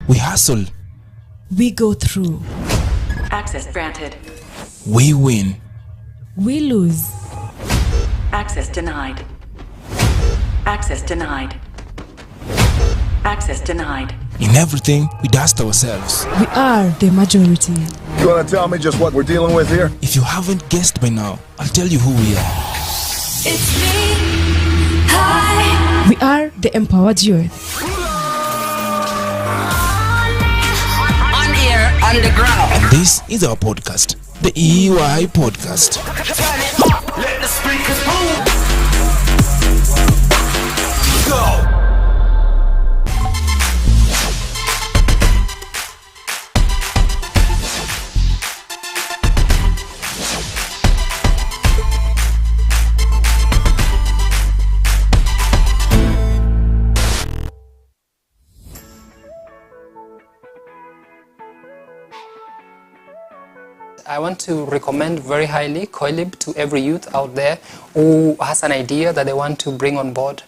We hustle. We go through. Access granted. We win. We lose. Access denied. Access denied. Access denied. In everything, we dust ourselves. We are the majority. You want to tell me just what we're dealing with here? If you haven't guessed by now, I'll tell you who we are. It's me. Hi. We are the empowered youth. On air, underground. And this is our podcast, the EY Podcast. Turn it up. Let the speakers boom. Go. I want to recommend very highly Coilib to every youth out there who has an idea that they want to bring on board.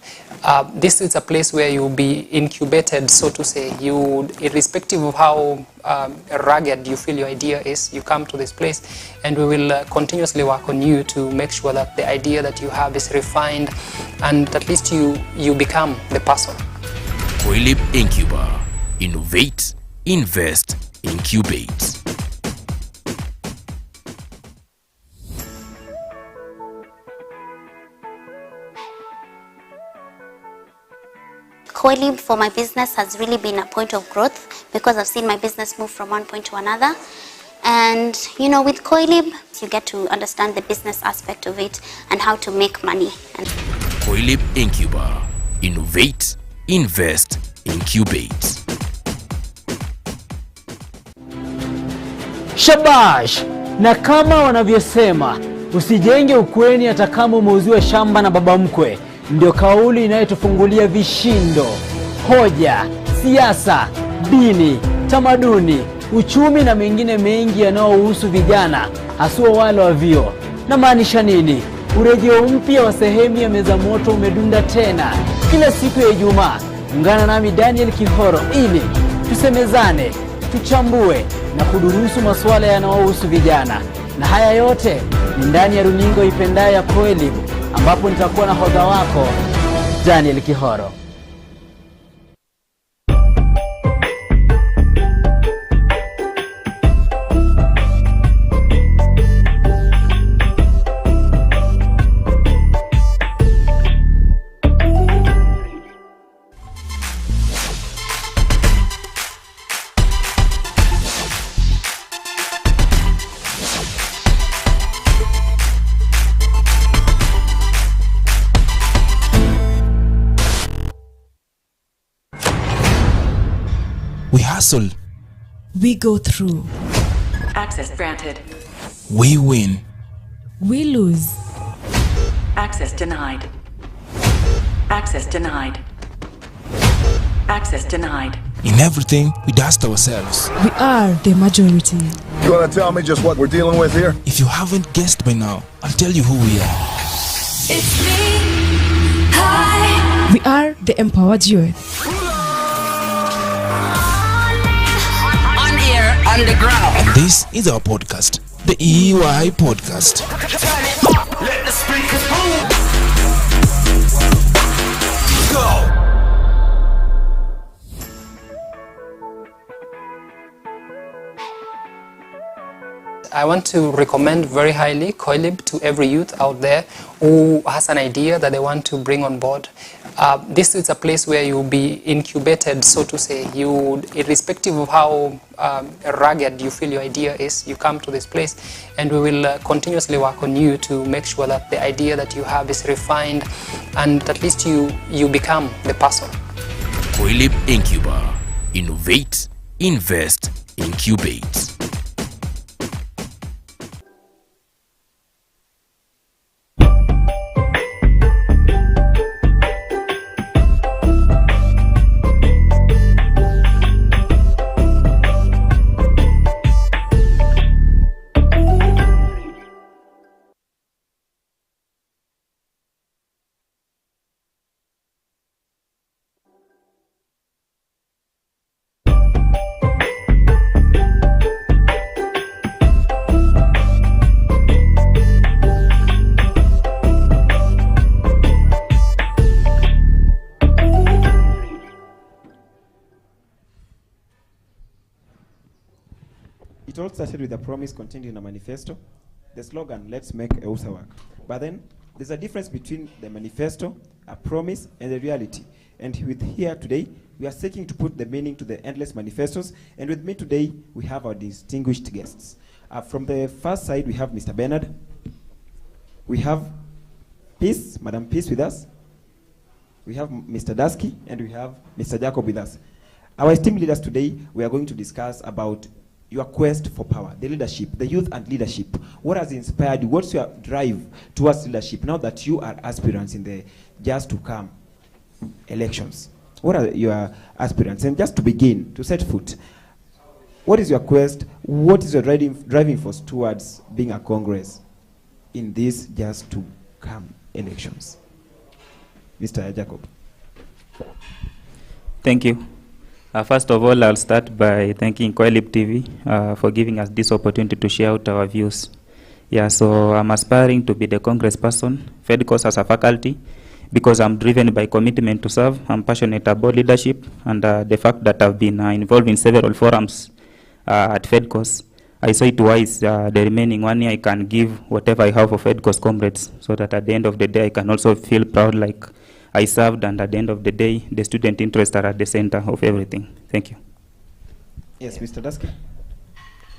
This is a place where you'll be incubated, so to say. You, irrespective of how rugged you feel your idea is, you come to this place and we will continuously work on you to make sure that the idea that you have is refined and at least you become the person. Coilib Incuba. Innovate, invest, incubate. Coilib for my business has really been a point of growth because I've seen my business move from one point to another. And you know, with Coilib, you get to understand the business aspect of it and how to make money. Coilib Incuba. Innovate, invest, incubate. Shabash! Na kama wanavyosema, usijenge ukweni hata kama umeuziwa shamba na baba mkwe. Ndio kauli inayotufungulia vishindo, hoja, siasa, dini, tamaduni, uchumi na mengine mengi yanayohusu vijana, haswa wale wa vyuo. Na maanisha nini? Urejeo mpya wa sehemu ya meza moto umedunda tena. Kila siku ya Ijumaa, ungana nami Daniel Kihoro ili tusemezane, tuchambue na kudurusu masuala yanayohusu vijana. Na haya yote ni ndani ya runingo ipendayo ya Coilib, ambapo nitakuwa na hodha wako Daniel Kihoro. We hustle. We go through. Access granted. We win. We lose. Access denied. Access denied. Access denied. In everything, we dust ourselves. We are the majority. You want to tell me just what we're dealing with here? If you haven't guessed by now, I'll tell you who we are. It's me. Hi. We are the empowered youth. On air, underground. And this is our podcast, the EY Podcast. Turn it up. Let the speakers boom. Go. I want to recommend very highly Coilib to every youth out there who has an idea that they want to bring on board. This is a place where you'll be incubated, so to say. You, irrespective of how rugged you feel your idea is, you come to this place and we will continuously work on you to make sure that the idea that you have is refined and at least you become the person. Coilib Incuba. Innovate, invest, incubate. It all started with a promise contained in a manifesto, the slogan, let's make EUSA work. But then there's a difference between the manifesto, a promise, and the reality. And with here today, we are seeking to put the meaning to the endless manifestos. And with me today, we have our distinguished guests. From the first side, we have Mr. Bernard. We have Peace, Madam Peace with us. We have Mr. Dasky, and we have Mr. Jacob with us. Our esteemed leaders today, we are going to discuss about your quest for power, the leadership, the youth and leadership. What has inspired you? What's your drive towards leadership now that you are aspirants in the just to come elections? What are your aspirants? And just to begin, to set foot, what is your quest? What is your driving force towards being a Congress in these just to come elections? Mr. Jacob. Thank you. First of all, I'll start by thanking Coilib TV for giving us this opportunity to share out our views. Yeah, so I'm aspiring to be the congressperson, FEDCOS as a faculty, because I'm driven by commitment to serve. I'm passionate about leadership and the fact that I've been involved in several forums at FEDCOS. I saw it wise, the remaining 1 year I can give whatever I have for FEDCOS comrades, so that at the end of the day I can also feel proud like I served, and at the end of the day, the student interests are at the center of everything. Thank you. Yes, Mr. Dasky.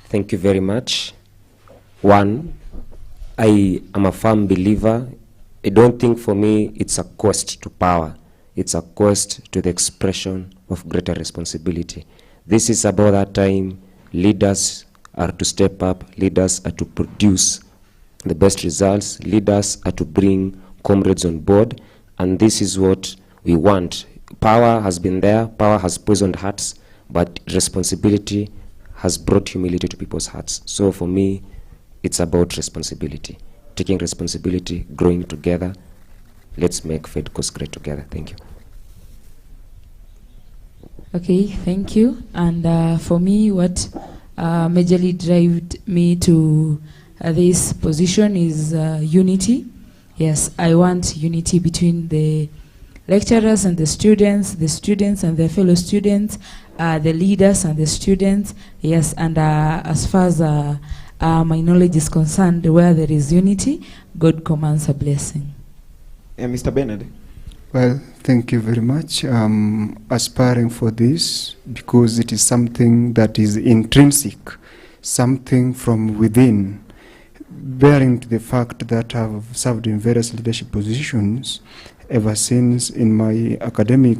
Thank you very much. One, I am a firm believer. I don't think for me it's a quest to power. It's a quest to the expression of greater responsibility. This is about that time leaders are to step up, leaders are to produce the best results, leaders are to bring comrades on board, and this is what we want. Power has been there, power has poisoned hearts, but responsibility has brought humility to people's hearts. So for me, it's about responsibility. Taking responsibility, growing together. Let's make FEDCOS great together. Thank you. Okay, thank you. And for me, what majorly drove me to this position is unity. Yes, I want unity between the lecturers and the students and their fellow students, the leaders and the students. Yes, and as far as my knowledge is concerned, where there is unity, God commands a blessing. Mr. Bernard. Well, thank you very much. Aspiring for this because it is something that is intrinsic, something from within. Bearing to the fact that I've served in various leadership positions ever since in my academic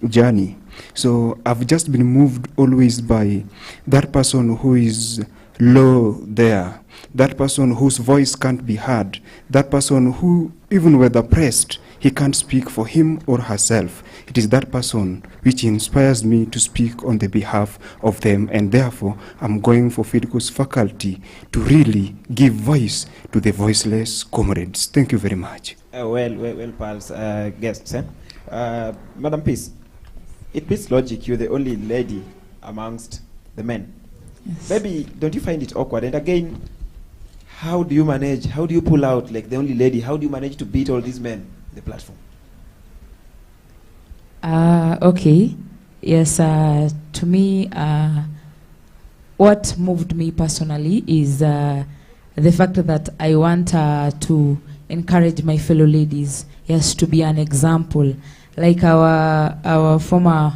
journey. So I've just been moved always by that person who is low there, that person whose voice can't be heard, that person who, even when oppressed, he can't speak for him or herself. It is that person which inspires me to speak on the behalf of them, and therefore I'm going for FEDCOS faculty to really give voice to the voiceless comrades. Thank you very much. Well, pals, guests. Madam Peace, it beats logic. You're the only lady amongst the men. Yes. Maybe, don't you find it awkward? And again, how do you manage? How do you pull out, like the only lady? How do you manage to beat all these men? The platform. Okay. Yes, to me, what moved me personally is the fact that I want to encourage my fellow ladies, yes, to be an example. Like our former,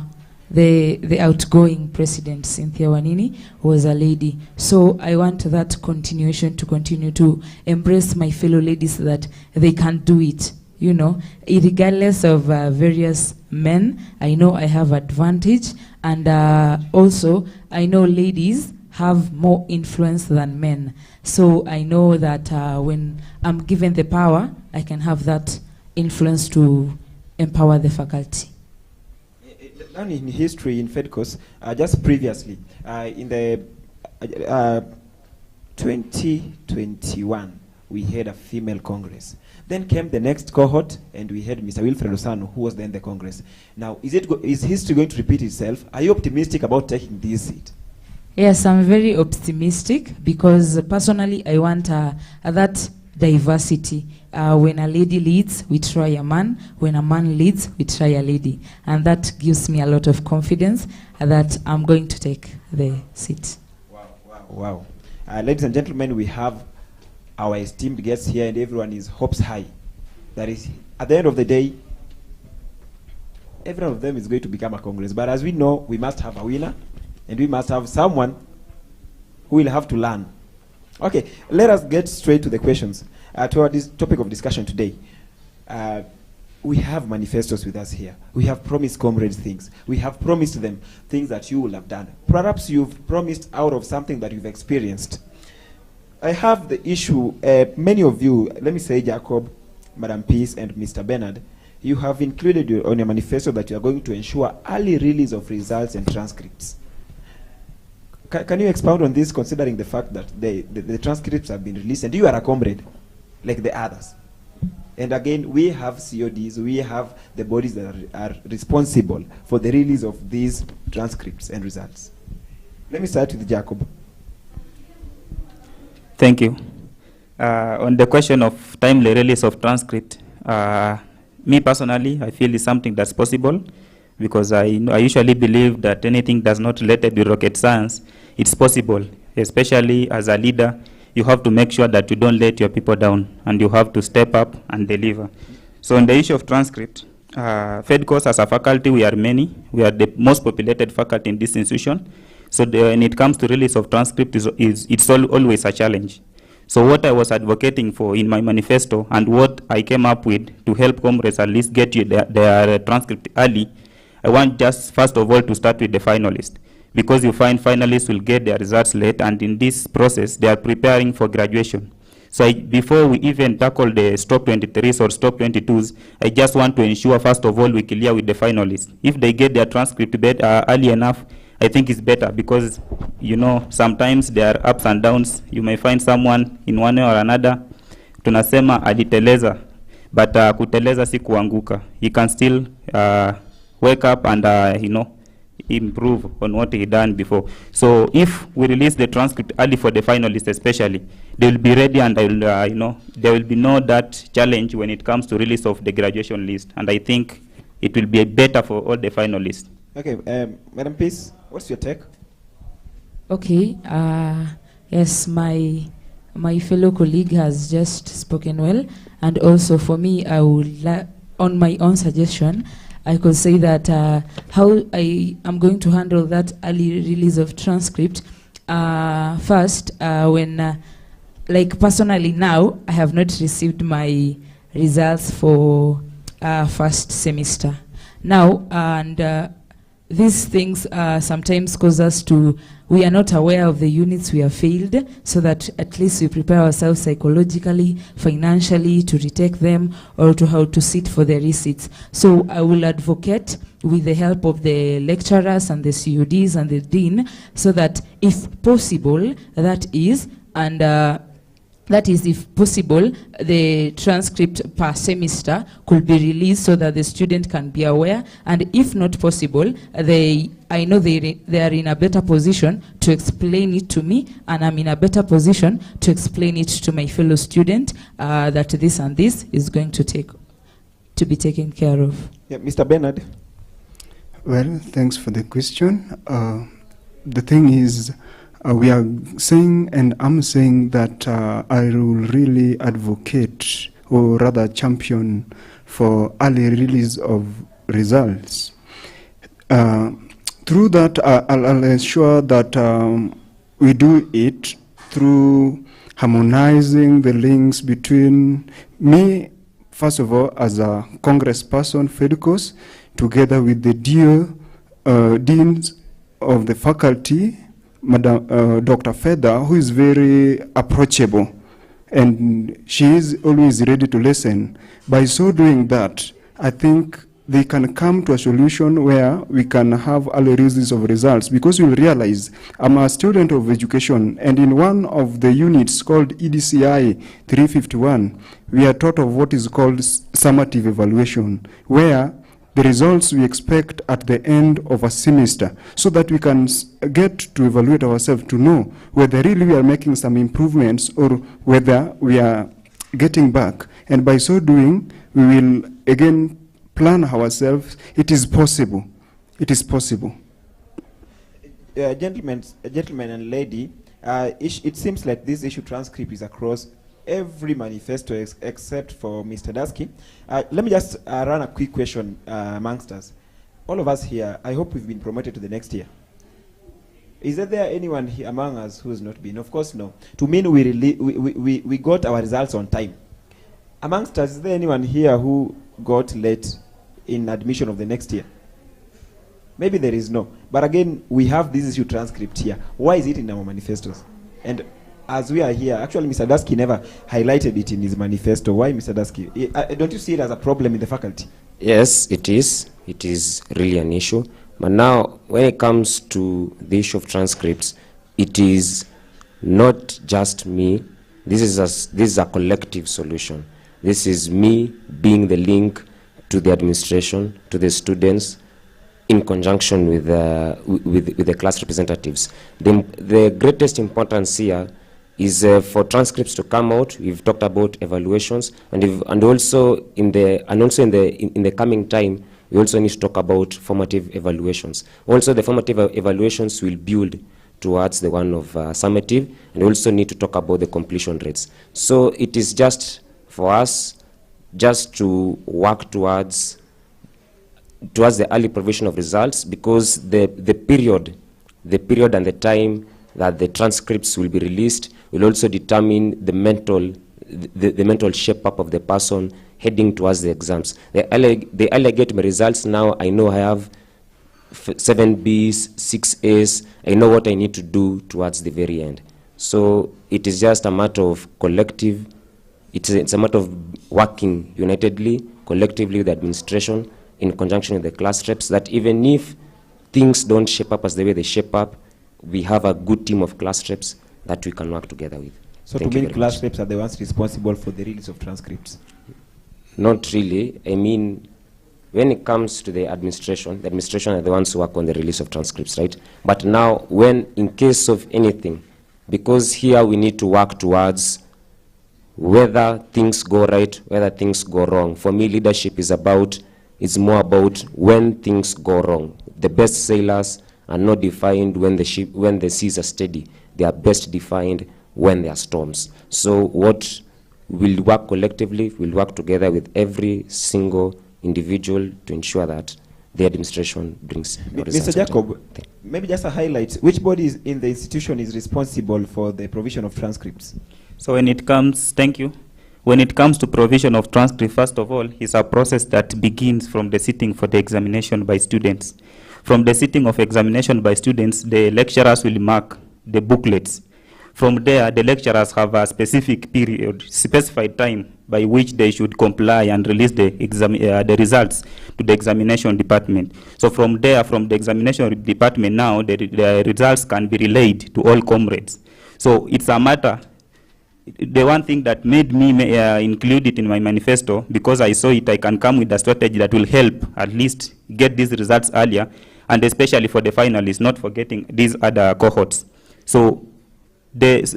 the outgoing president, Cynthia Wanini, was a lady. So I want that continuation to continue to embrace my fellow ladies that they can do it. You know, regardless of various men, I know I have advantage, and also I know ladies have more influence than men. So I know that when I'm given the power, I can have that influence to empower the faculty. Down in history in FEDCOS, just previously, in the 2021, we had a female Congress. Then came the next cohort, and we had Mr. Wilfred Osano, who was then the Congress. Now, is history going to repeat itself? Are you optimistic about taking this seat? Yes, I'm very optimistic because personally I want that diversity. When a lady leads, we try a man. When a man leads, we try a lady. And that gives me a lot of confidence that I'm going to take the seat. Wow. Wow. Ladies and gentlemen, we have our esteemed guests here, and everyone is hopes high. That is, at the end of the day, every one of them is going to become a Congress. But as we know, we must have a winner, and we must have someone who will have to learn. Okay, let us get straight to the questions. Toward this topic of discussion today. We have manifestos with us here. We have promised comrades things. We have promised them things that you will have done. Perhaps you've promised out of something that you've experienced. I have the issue, many of you, let me say Jacob, Madam Peace, and Mr. Bernard, you have included on your manifesto that you are going to ensure early release of results and transcripts. Can you expound on this, considering the fact that the transcripts have been released and you are a comrade like the others? And again, we have CODs, we have the bodies that are responsible for the release of these transcripts and results. Let me start with Jacob. Thank you. On the question of timely release of transcript, me personally, I feel it's something that's possible, because I usually believe that anything that's not related with rocket science, it's possible, especially as a leader. You have to make sure that you don't let your people down, and you have to step up and deliver. So on the issue of transcript, FedCourse as a faculty, we are many. We are the most populated faculty in this institution. So when it comes to release of transcript, it's always a challenge. So what I was advocating for in my manifesto, and what I came up with to help comrades at least get you their transcript early, I want just first of all to start with the finalists. Because you find finalists will get their results late, and in this process, they are preparing for graduation. So before we even tackle the stop 23s or stop 22s, I just want to ensure, first of all, we clear with the finalists. If they get their transcript early enough, I think it's better, because, you know, sometimes there are ups and downs. You may find someone in one way or another, tunasema aliteleza, but kuteleza si kuanguka. He can still wake up and, you know, improve on what he done before. So if we release the transcript early for the finalists especially, they will be ready, and you know, there will be no that challenge when it comes to release of the graduation list. And I think it will be better for all the finalists. Okay, Madam Peace, what's your take? Okay, yes, my fellow colleague has just spoken well, and also for me, I would on my own suggestion, I could say that how I am going to handle that early release of transcript. First, when, like personally now, I have not received my results for first semester. Now, and these things sometimes cause us to, we are not aware of the units we have failed, so that at least we prepare ourselves psychologically, financially to retake them, or to how to sit for the receipts. So I will advocate with the help of the lecturers and the CODs and the dean, so that if possible, that is, if possible, the transcript per semester could be released so that the student can be aware. And if not possible, I know they are in a better position to explain it to me, and I'm in a better position to explain it to my fellow student that this and this is going to be taken care of. Yeah, Mr. Bernard. Well, thanks for the question. The thing is, we are saying, and I'm saying that I will really advocate, or rather champion, for early release of results. Through that, I'll ensure that we do it through harmonizing the links between me, first of all, as a congressperson, FedCourse, together with the deans of the faculty, Madam Dr. Feda, who is very approachable, and she is always ready to listen. By so doing that, I think they can come to a solution where we can have early releases of results, because you'll realize I'm a student of education, and in one of the units called EDCI 351, we are taught of what is called summative evaluation, where the results we expect at the end of a semester, so that we can get to evaluate ourselves to know whether really we are making some improvements or whether we are getting back. And by so doing, we will again plan ourselves. It is possible. It is possible. Gentlemen and lady, It seems like this issue transcript is across every manifesto except for Mr. Dasky. Let me just run a quick question amongst us. All of us here, I hope we've been promoted to the next year. Is there anyone here among us who's not been? Of course, no. To mean we got our results on time. Amongst us, is there anyone here who got late in admission of the next year? Maybe there is no. But again, we have this issue transcript here. Why is it in our manifestos? And as we are here, actually, Mr. Dasky never highlighted it in his manifesto. Why, Mr. Dasky? Don't you see it as a problem in the faculty? Yes, it is. It is really an issue. But now, when it comes to the issue of transcripts, it is not just me. This is a collective solution. This is me being the link to the administration, to the students, in conjunction with the class representatives. The greatest importance here is for transcripts to come out. We've talked about evaluations, and also in the coming time, we also need to talk about formative evaluations. Also, the formative evaluations will build towards the one of summative, and we also need to talk about the completion rates. So it is just for us just to work towards the early provision of results, because the period and the time that the transcripts will be released will also determine the mental shape up of the person heading towards the exams. The early I get my results now, I know I have 7 Bs, 6 As. I know what I need to do towards the very end. So it is just a matter of collective. It's a matter of working unitedly, collectively with the administration, in conjunction with the class reps, that even if things don't shape up as the way they shape up, we have a good team of class reps that we can work together with. So to mean class reps are the ones responsible for the release of transcripts? Not really. I mean, when it comes to the administration are the ones who work on the release of transcripts, right? But now, when in case of anything, because here we need to work towards whether things go right, whether things go wrong. For me, leadership is more about when things go wrong. The best sailors are not defined when the seas are steady. They are best defined when there are storms. So what we'll work collectively, we'll work together with every single individual to ensure that the administration brings Mr. Jacob, maybe just a highlight. Which body in the institution is responsible for the provision of transcripts? So when it comes, thank you. When it comes to provision of transcript, first of all, it's a process that begins from the sitting for the examination by students. From the sitting of examination by students, the lecturers will mark the booklets. From there, the lecturers have a specific period, specified time by which they should comply and release the results to the examination department. So from there, from the examination department now, the results can be relayed to all comrades. So it's a matter. The one thing that made me include it in my manifesto, because I saw it, I can come with a strategy that will help at least get these results earlier, and especially for the finalists, not forgetting these other cohorts. So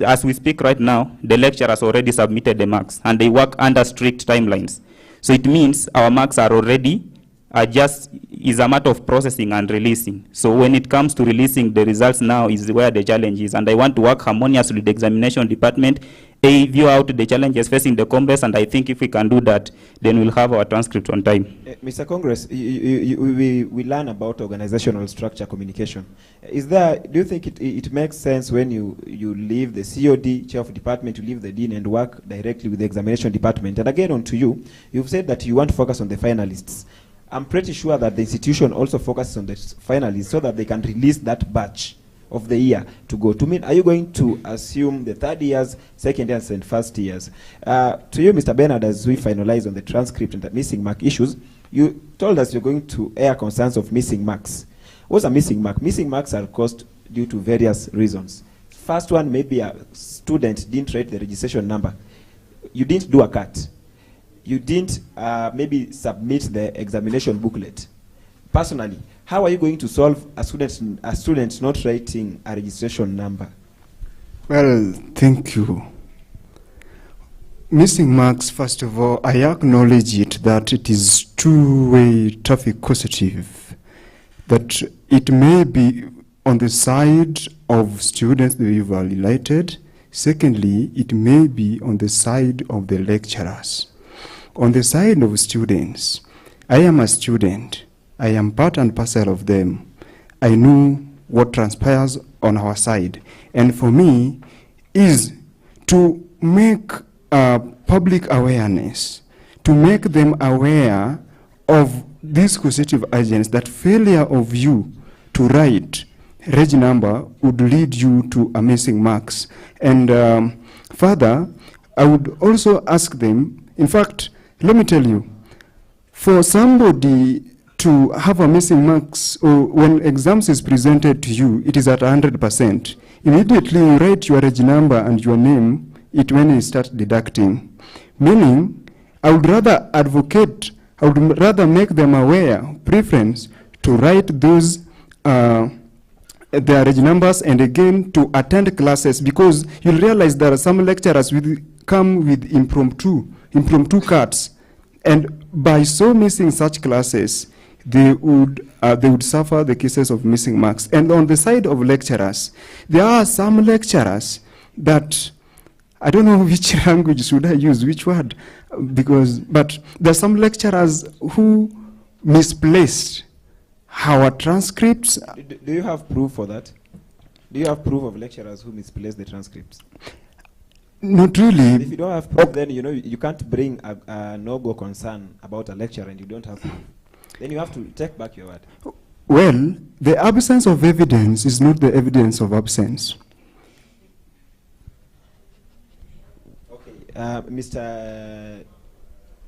as we speak right now, the lecturers already submitted the marks, and they work under strict timelines. So it means our marks are already is a matter of processing and releasing. So when it comes to releasing the results now is where the challenge is, and I want to work harmoniously with the examination department, view out the challenges facing the Congress, and I think if we can do that, then we'll have our transcript on time. Mr. Congress, we learn about organizational structure communication. Do you think it makes sense when you leave the COD, chair of department, to leave the dean and work directly with the examination department? And again, on to you, you've said that you want to focus on the finalists. I'm pretty sure that the institution also focuses on the finalists so that they can release that batch of the year to go. To mean, are you going to assume the third years, second years, and first years? To you, Mr. Bernard, as we finalize on the transcript and the missing mark issues, you told us you're going to air concerns of missing marks. What's a missing mark? Missing marks are caused due to various reasons. First one, maybe a student didn't write the registration number. You didn't do a cut. You didn't maybe submit the examination booklet. Personally, how are you going to solve a student not writing a registration number? Well, thank you. Missing marks, first of all, I acknowledge it that it is two-way traffic causative, that it may be on the side of students that you've highlighted. Secondly, it may be on the side of the lecturers. On the side of students, I am a student. I am part and parcel of them. I know what transpires on our side. And for me, is to make public awareness, to make them aware of these constitutive agents, that failure of you to write reg number would lead you to a missing marks. And further, I would also ask them, in fact, let me tell you, for somebody to have a missing marks, or when exams is presented to you, it is at 100%. Immediately you write your reg number and your name, it when you start deducting. Meaning, I would rather advocate, I would rather make them aware, preference, to write those their reg numbers and again to attend classes, because you'll realize there are some lecturers will come with impromptu cards, and by so missing such classes, they would suffer the cases of missing marks. And on the side of lecturers, there are some lecturers that, I don't know which language should I use, which word, but there are some lecturers who misplaced our transcripts. Do you have proof for that? Do you have proof of lecturers who misplace the transcripts? Not really. If you don't have proof, then you can't bring a no-go concern about a lecturer and you don't have proof. Then you have to take back your word. Well, the absence of evidence is not the evidence of absence. Okay, Mr.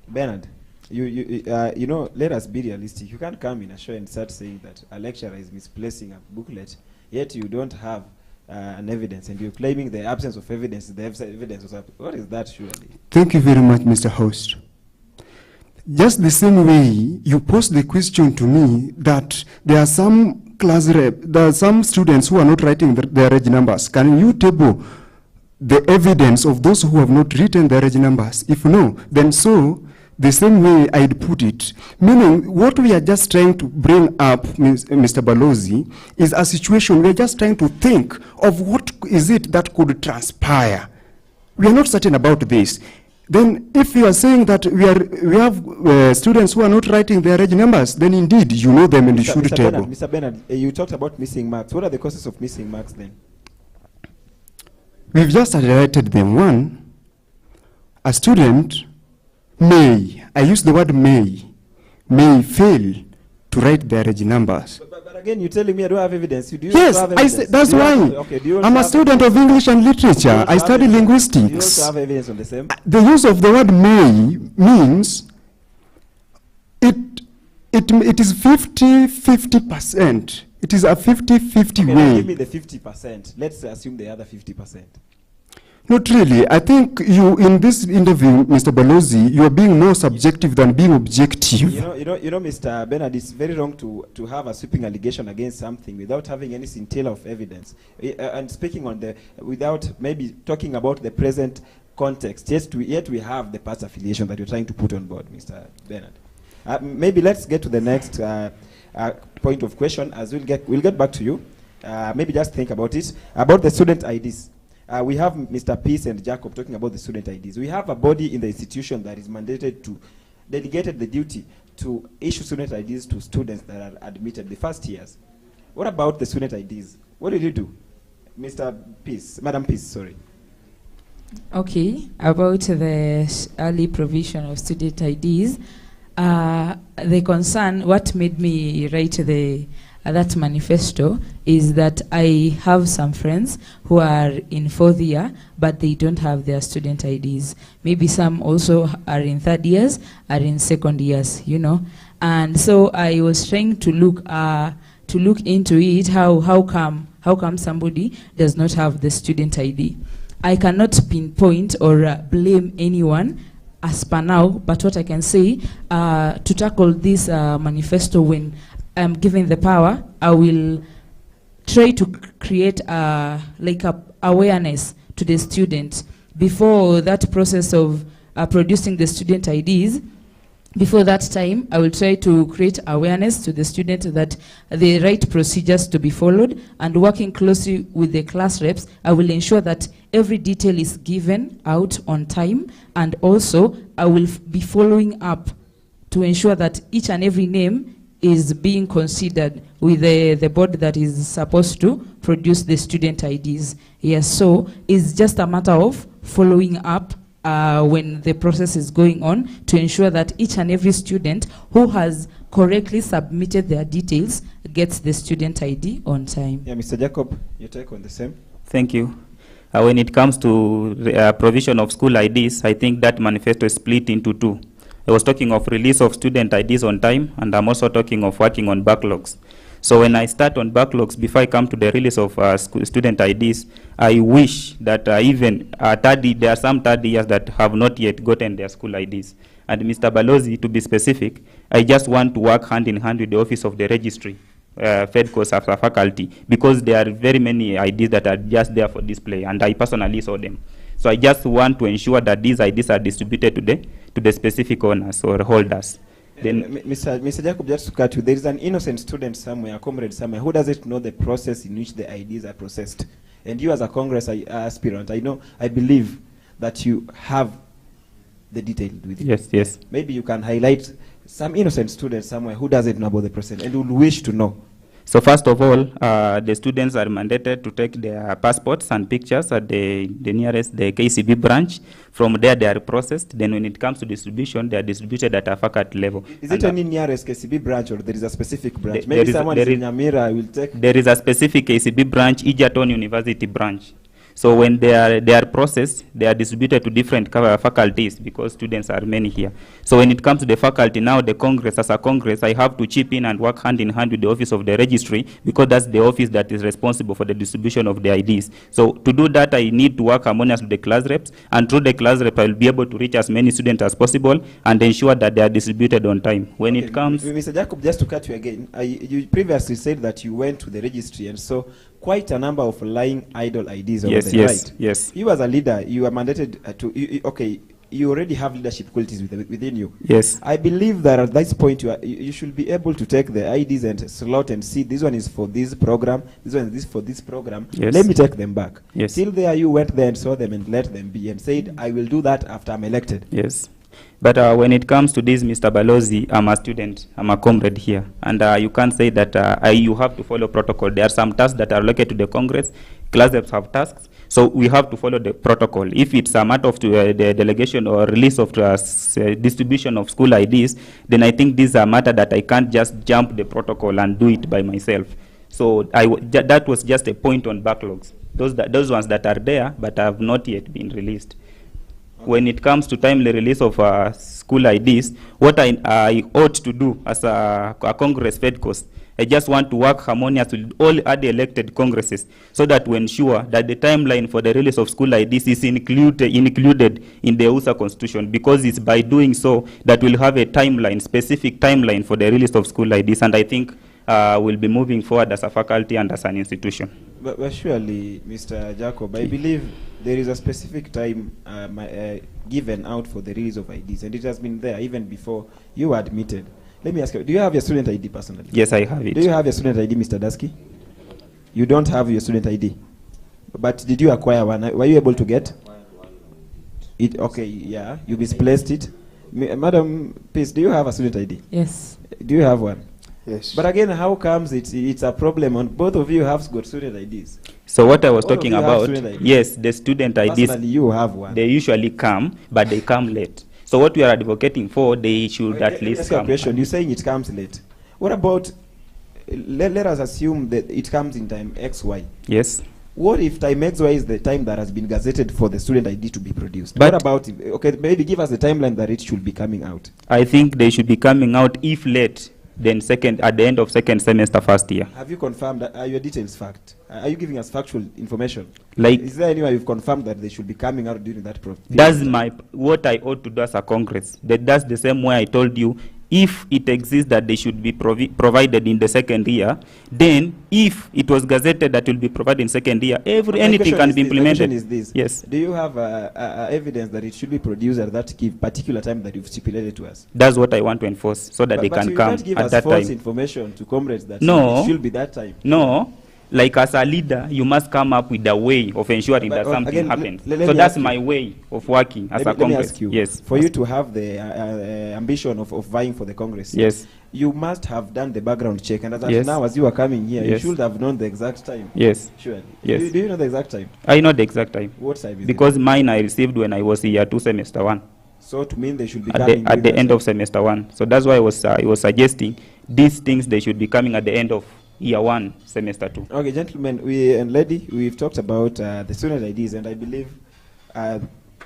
Bernard, you know, let us be realistic. You can't come in a show and start saying that a lecturer is misplacing a booklet, yet you don't have an evidence, and you're claiming the absence of evidence. The evidence was what is that, surely? Thank you very much, Mr. Host. Just the same way you posed the question to me that there are some there are some students who are not writing their reg numbers. Can you table the evidence of those who have not written their reg numbers? If no, then so the same way I'd put it. Meaning, what we are just trying to bring up, Mr. Balozi, is a situation we are just trying to think of what is it that could transpire. We are not certain about this. Then if you are saying that we have students who are not writing their reg numbers, then indeed you know them and you should table. Mr. Bernard, you talked about missing marks. What are the causes of missing marks then? We've just highlighted them. One, a student may, I use the word may fail to write their reg numbers. But again, you're telling me I don't have evidence. Do you yes, have evidence? That's why. I'm a student of English and literature. I study linguistics. Do you also have evidence on the same? The use of the word may means it is 50-50%. It is a 50-50 okay, way. Give me the 50%. Let's assume the other 50%. Not really. I think you, in this interview, Mr. Balozi, you are being more subjective than being objective. You know, Mr. Bernard, it's very wrong to have a sweeping allegation against something without having any scintilla of evidence. And speaking on without maybe talking about the present context, yet we have the past affiliation that you're trying to put on board, Mr. Bernard. Maybe let's get to the next point of question, as we'll get back to you. Maybe just think about it, about the student IDs. We have Mr. Peace and Jacob talking about the student IDs. We have a body in the institution that is dedicated the duty to issue student IDs to students that are admitted the first years. What about the student IDs? What did you do? Mr. Peace, Madam Peace, sorry. Okay, about the early provision of student IDs, the concern, what made me write that manifesto is that I have some friends who are in 4th year, but they don't have their student IDs. Maybe some also are in 3rd years, are in 2nd years, you know. And so I was trying to look into it. How come somebody does not have the student ID? I cannot pinpoint or blame anyone as per now, but what I can say to tackle this manifesto, when I'm given the power, I will try to create like a awareness to the student before that process of producing the student IDs. Before that time, I will try to create awareness to the student that the right procedures to be followed, and working closely with the class reps, I will ensure that every detail is given out on time, and also I will be following up to ensure that each and every name is being considered with the board that is supposed to produce the student IDs. Yes, so it's just a matter of following up when the process is going on to ensure that each and every student who has correctly submitted their details gets the student ID on time. Yeah, Mr. Jacob, your take on the same? Thank you. When it comes to provision of school IDs, I think that manifesto is split into two. I was talking of release of student IDs on time, and I'm also talking of working on backlogs. So when I start on backlogs, before I come to the release of student IDs, I wish that even there are some third years that have not yet gotten their school IDs. And Mr. Balozi, to be specific, I just want to work hand in hand with the Office of the Registry, FEDCOS as a faculty, because there are very many IDs that are just there for display, and I personally saw them. So I just want to ensure that these IDs are distributed to the specific owners or holders. Then, Mr. Jacob, just to cut you, there is an innocent student somewhere, a comrade somewhere, who doesn't know the process in which the IDs are processed. And you as a Congress aspirant, I believe that you have the detail with you. Yes, yes. Maybe you can highlight some innocent student somewhere who doesn't know about the process and would wish to know. So first of all, the students are mandated to take their passports and pictures at the nearest the KCB branch. From there, they are processed. Then when it comes to distribution, they are distributed at a faculty level. Is it any nearest KCB branch, or there is a specific branch? Maybe someone in Nyamira will take... There is a specific KCB branch, Egerton University branch. So when they are processed, they are distributed to different faculties because students are many here. So when it comes to the faculty now, the Congress, as a Congress, I have to chip in and work hand in hand with the Office of the Registry, because that's the office that is responsible for the distribution of the IDs. So to do that, I need to work harmoniously with the class reps, and through the class rep, I will be able to reach as many students as possible and ensure that they are distributed on time. When it comes... Mr. Jacob, just to cut you again, you previously said that you went to the registry and saw quite a number of lying idle IDs over there, right? Yes. You as a leader, you are mandated to, you already have leadership qualities within you. Yes. I believe that at this point you should be able to take the IDs and slot and see this one is for this program, this one is for this program. Yes. Let me take them back. Yes. Till there you went there and saw them and let them be and said, I will do that after I'm elected. Yes. But when it comes to this, Mr. Balozi, I'm a student, I'm a comrade here. And you can't say that you have to follow protocol. There are some tasks that are allocated to the Congress. Class reps have tasks. So we have to follow the protocol. If it's a matter of the delegation or release of distribution of school IDs, then I think this is a matter that I can't just jump the protocol and do it by myself. So that was just a point on backlogs. Those ones that are there but have not yet been released. When it comes to timely release of school IDs, what I ought to do as a Congress FEDCOS, I just want to work harmoniously with all other elected Congresses so that we ensure that the timeline for the release of school IDs is included in the USA Constitution, because it's by doing so that we'll have a timeline, specific timeline for the release of school IDs, and I think we'll be moving forward as a faculty and as an institution. But surely, Mr. Jacob, I believe there is a specific time given out for the release of IDs, and it has been there even before you were admitted. Let me ask you, do you have your student ID personally? Yes, I have it. Do you have your student ID, Mr. Dasky? You don't have your student ID. But did you acquire one? Were you able to get it? Okay, yeah. You misplaced it. Madam, please, do you have a student ID? Yes. Do you have one? Yes. But again, how comes it's a problem on both of you have got student IDs? So what I was talking about, yes, the student IDs, personally, you have one. They usually come, but they come late. So what we are advocating for, they should at least come. Question. You're saying it comes late. What about, let us assume that it comes in time XY. Yes. What if time XY is the time that has been gazetted for the student ID to be produced? But what about, maybe give us the timeline that it should be coming out. I think they should be coming out, if late, then at the end of second semester first year. Have you confirmed that? Are your details fact? Are you giving us factual information? Like, is there anywhere you've confirmed that they should be coming out during that process? That's what I ought to do as a Congress. That's the same way I told you. if it exists that they should be provided in the second year, then if it was gazetted that will be provided in second year, anything can be implemented. Is this. Yes. Do you have evidence that it should be produced at that particular time that you've stipulated to us? That's what I want to enforce, so that they But can you come can't give at us that false time. information to comrades that No. it should be that time. No. Like as a leader, you must come up with a way of ensuring that something again, happens. let So me that's ask you. my way of working as a Let me Congress. ask you, yes. for you to have the ambition of vying for the Congress, Yes. you must have done the background check. And as Yes. now, as you are coming here, you Yes. should have known the exact time. Yes. Surely. Yes. Do you know the exact time? I know the exact time. What time is because mine I received when I was year 2 semester 1. So to mean they should be At coming the, at during the that end time. of semester 1. So that's why I was suggesting these things, they should be coming at the end of year 1 semester 2. Okay, gentlemen, and lady, we've talked about the student IDs, and I believe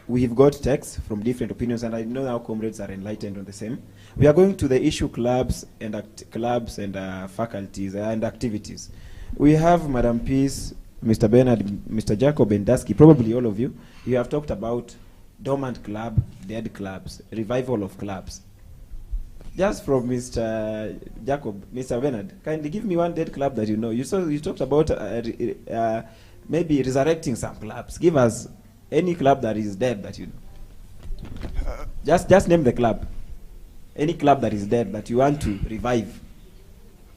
we've got texts from different opinions, and I know now comrades are enlightened on the same. We are going to the issue clubs and faculties and activities. We have Madam Peace, Mr. Bernard, Mr. Jacob, and Dusky. Probably all of you. You have talked about dormant club, dead clubs, revival of clubs. Just from Mr. Jacob, Mr. Bernard, kindly give me one dead club that you know. You talked about maybe resurrecting some clubs. Give us any club that is dead that you know. Just name the club. Any club that is dead that you want to revive.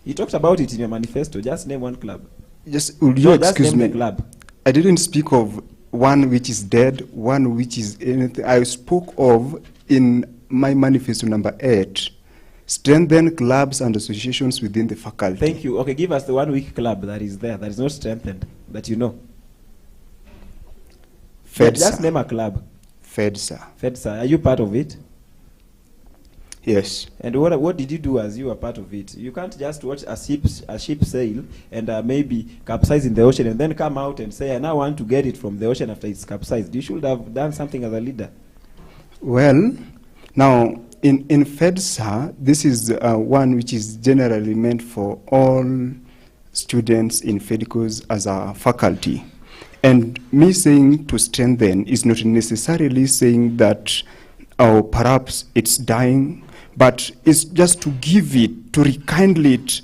You talked about it in your manifesto. Just name one club. Would you just excuse name me? the club. I didn't speak of one which is dead, one which is anything. I spoke of in my manifesto number 8. Strengthen clubs and associations within the faculty. Thank you. Okay, give us the 1 week club that is there, that is not strengthened, that you know. FEDSA. Just name a club. FEDSA. FEDSA. Are you part of it? Yes. And what did you do as you were part of it? You can't just watch a ship sail and maybe capsize in the ocean and then come out and say, I now want to get it from the ocean after it's capsized. You should have done something as a leader. Well, now, in FEDSA, this is one which is generally meant for all students in FEDCOS as a faculty. And me saying to strengthen is not necessarily saying that perhaps it's dying, but it's just to give it, to rekindle it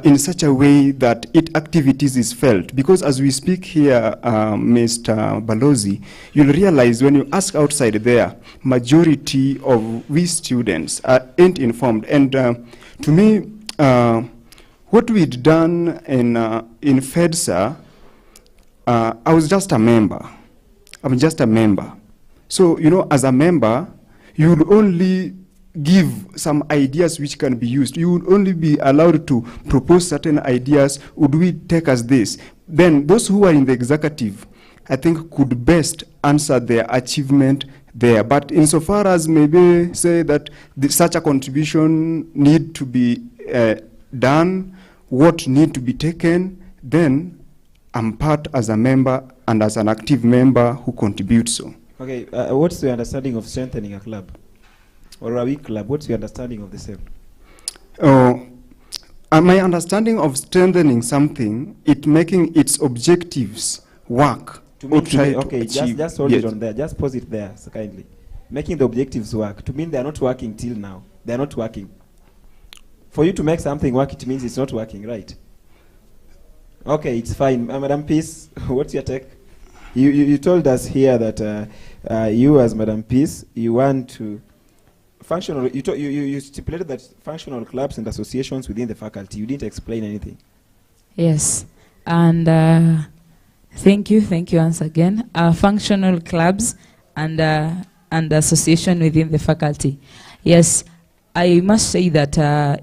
in such a way that its activities is felt. Because as we speak here, Mr. Balozi, you'll realize when you ask outside there, majority of we students ain't informed. And to me, what we'd done in FEDSA, I was just a member. I'm just a member. So, you know, as a member, you will only give some ideas which can be used. You will only be allowed to propose certain ideas. Would we take as this? Then those who are in the executive, I think, could best answer their achievement there. But insofar as maybe say that such a contribution need to be done, what need to be taken, then I'm part as a member and as an active member who contributes so. Okay, what's your understanding of strengthening a club? Or a weak club? What's your understanding of the same? My understanding of strengthening something, it making its objectives work. Okay, just hold it on there. Just pause it there, so kindly. Making the objectives work. To mean they are not working till now. They are not working. For you to make something work, it means it's not working, right? Okay, it's fine. Madam Peace, what's your take? You told us here that you as Madam Peace, you want to functional. You stipulated that functional clubs and associations within the faculty. You didn't explain anything. Yes, and thank you once again. Functional clubs and association within the faculty. Yes, I must say that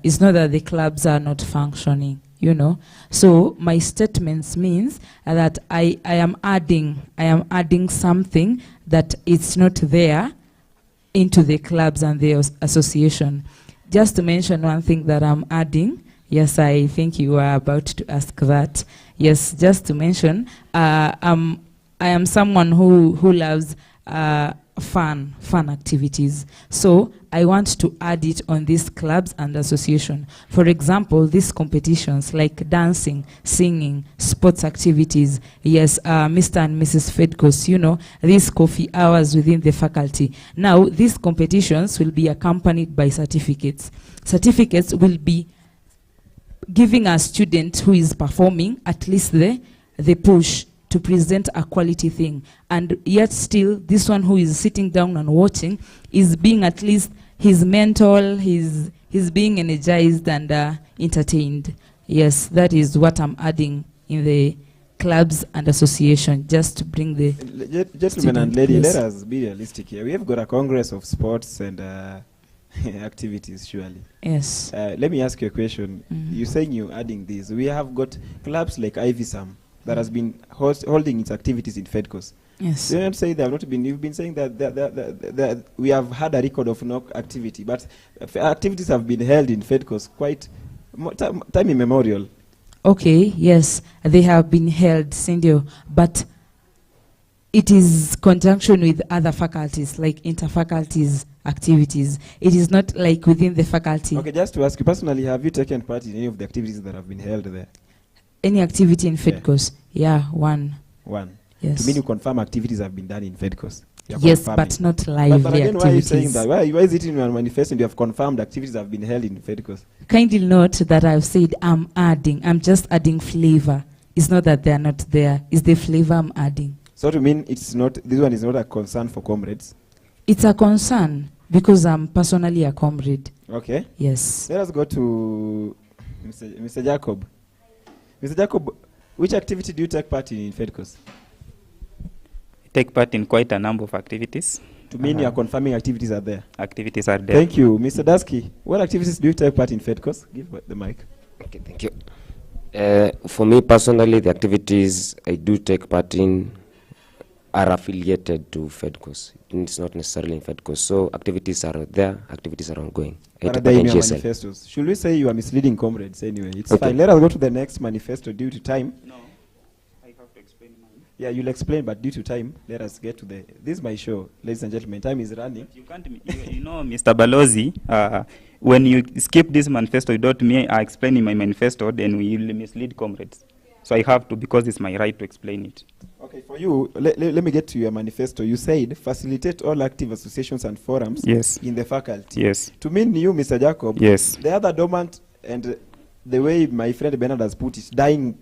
it's not that the clubs are not functioning. You know, so my statements means that I am adding something that it's not there into the clubs and the association. Just to mention one thing that I'm adding, yes, I think you are about to ask that. Yes, just to mention, I am someone who loves fun activities. So I want to add it on these clubs and association. For example, these competitions like dancing, singing, sports activities. Yes, Mr. and Mrs. Fedcos, you know, these coffee hours within the faculty. Now, these competitions will be accompanied by certificates. Certificates will be giving a student who is performing at least the push to present a quality thing, and yet still this one who is sitting down and watching is being at least his mental, he's being energized and entertained. Yes, that is what I'm adding in the clubs and association, just to bring the gentlemen and lady, yes. let us be realistic here. We have got a congress of sports and activities, surely. Yes. Let me ask you a question. You're saying you're adding this. We have got clubs like IVSAM that has been holding its activities in Fedcos. Yes. You don't say they have not been. You've been saying that we have had a record of no activity, but activities have been held in Fedcos quite time immemorial. Okay, yes, they have been held, Cindy, but it is conjunction with other faculties, like interfaculties activities. It is not like within the faculty. Okay, just to ask you personally, have you taken part in any of the activities that have been held there? Any activity in Fedcos? Yeah, one. Yes. To mean you confirm activities have been done in Fedcos? Yes, but not live but again, activities. why are you saying that? Why is it in your manifesto and you have confirmed activities have been held in Fedcos? Kindly note that I've said I'm adding. I'm just adding flavor. It's not that they're not there. It's the flavor I'm adding. So to mean it's not, this one is not a concern for comrades? It's a concern because I'm personally a comrade. Okay. Yes. Let us go to Mr. Jacob. Mr. Jacob, which activity do you take part in Fedcos? Take part in quite a number of activities. To mean you are confirming activities are there? Activities are there. Thank you. Mr. Dasky, what activities do you take part in Fedcos? Give the mic. Okay, thank you. For me personally, the activities I do take part in are affiliated to Fedcos. It's not necessarily in Fedcos. So activities are there, activities are ongoing. What are they in your manifestos? Should we say you are misleading comrades anyway? It's fine. Let us go to the next manifesto due to time. No, I have to explain mine. Yeah, you'll explain, but due to time, let us get to the... This is my show, ladies and gentlemen. Time is running. You can't... you know, Mr. Balozi, when you skip this manifesto without me explaining my manifesto, then we will mislead comrades. So I have to, because it's my right to explain it. Okay, for you, let me get to your manifesto. You said facilitate all active associations and forums in the faculty. Yes. To mean you, Mr. Jacob, yes. The other dormant and the way my friend Bernard has put it, dying